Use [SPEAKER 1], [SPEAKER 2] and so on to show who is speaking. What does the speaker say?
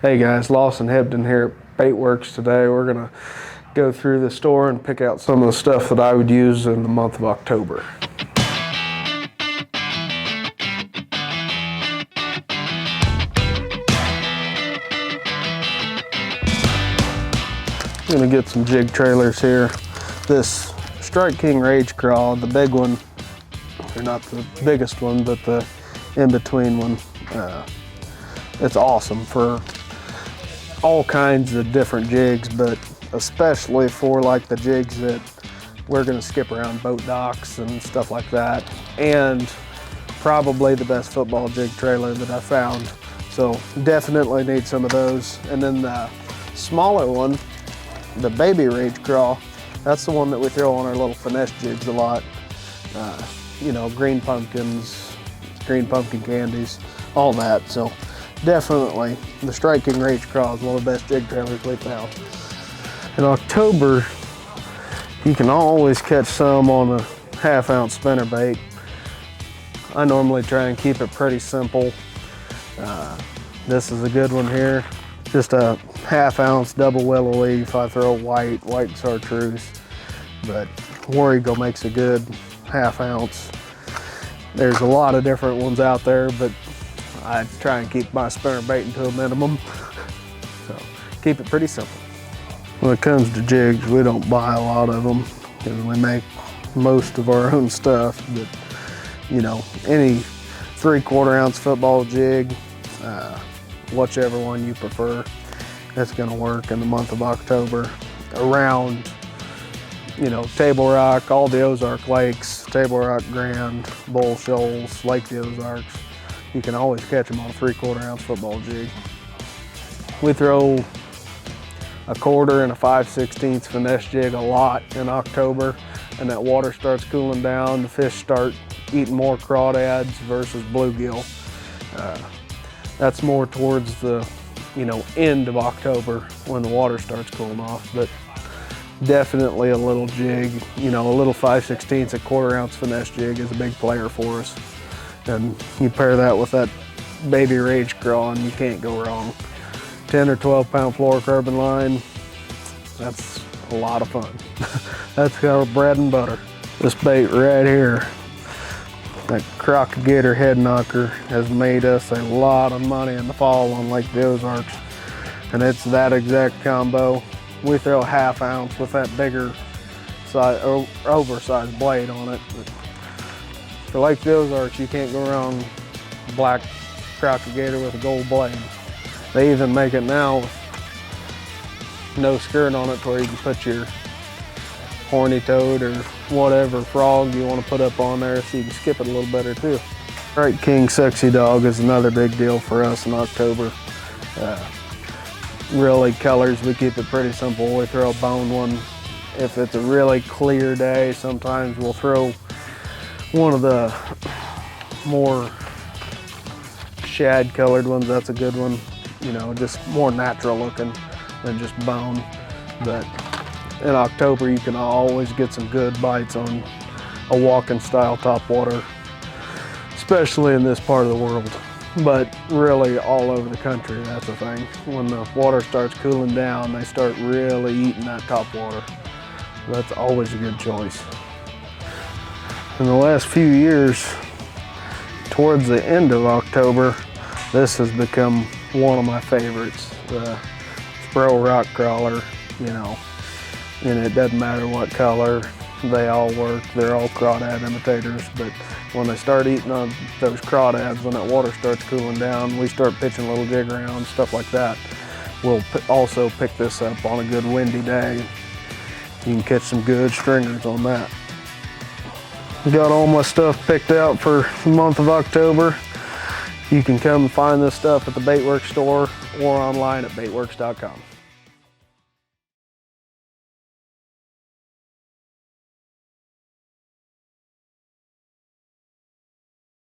[SPEAKER 1] Hey guys, Lawson Hibdon here at Baitworks today. We're gonna go through the store and pick out some of the stuff that I would use in the month of October. I'm gonna get some jig trailers here. This Strike King Rage Crawl, the big one, or not the biggest one, but the in-between one. It's awesome for all kinds of different jigs, but especially for like the jigs that we're gonna skip around boat docks and stuff like that. And probably the best football jig trailer that I found. So definitely need some of those. And then the smaller one, the Baby Rage Crawl, that's the one that we throw on our little finesse jigs a lot. You know, green pumpkins, green pumpkin candies, all that. So definitely the Strike King Rage Crawl is one of the best jig trailers we found. In October, you can always catch some on a 1/2 ounce spinnerbait. I normally try and keep it pretty simple. This is a good one here. Just a 1/2 ounce double willow leaf. I throw white chartreuse, but War Eagle makes a good 1/2 ounce. There's a lot of different ones out there, but I try and keep my spinnerbait to a minimum. So keep it pretty simple. When it comes to jigs, we don't buy a lot of them because we make most of our own stuff. But you know, any 3/4 ounce football jig, whichever one you prefer, that's going to work in the month of October around, you know, Table Rock, all the Ozark lakes, Table Rock, Grand, Bull Shoals, Lake the Ozarks. You can always catch them on a 3/4 ounce football jig. We throw a 1/4 and a 5/16 finesse jig a lot in October, and that water starts cooling down. The fish start eating more crawdads versus bluegill. That's more towards the, you know, end of October when the water starts cooling off. But definitely a little jig, you know, a little 5/16, a 1/4 ounce finesse jig is a big player for us. And you pair that with that Baby Rage Crawl and you can't go wrong. 10 or 12 pound fluorocarbon line, that's a lot of fun. That's our bread and butter. This bait right here, that crocodile head knocker, has made us a lot of money in the fall on Lake the Ozarks. And it's that exact combo. We throw a 1/2 ounce with that bigger size, oversized blade on it. But for Lake the Ozarks, you can't go wrong black crocodile with a gold blade. They even make it now with no skirt on it to where you can put your horny toad or whatever frog you want to put up on there so you can skip it a little better too. Strike King Sexy Dog is another big deal for us in October. Really colors, we keep it pretty simple. We throw a bone one. If it's a really clear day, sometimes we'll throw one of the more shad colored ones. That's a good one. You know, just more natural looking than just bone. But in October, you can always get some good bites on a walking style topwater, especially in this part of the world. But really all over the country, that's the thing. When the water starts cooling down, they start really eating that topwater. That's always a good choice. In the last few years, towards the end of October, this has become one of my favorites. The Spro Rock Crawler, you know, and it doesn't matter what color, they all work. They're all crawdad imitators, but when they start eating on those crawdads, when that water starts cooling down, we start pitching little jig around, stuff like that. We'll also pick this up on a good windy day. You can catch some good stringers on that. Got all my stuff picked out for the month of October. You can come and find this stuff at the Baitworks store or online at baitworks.com.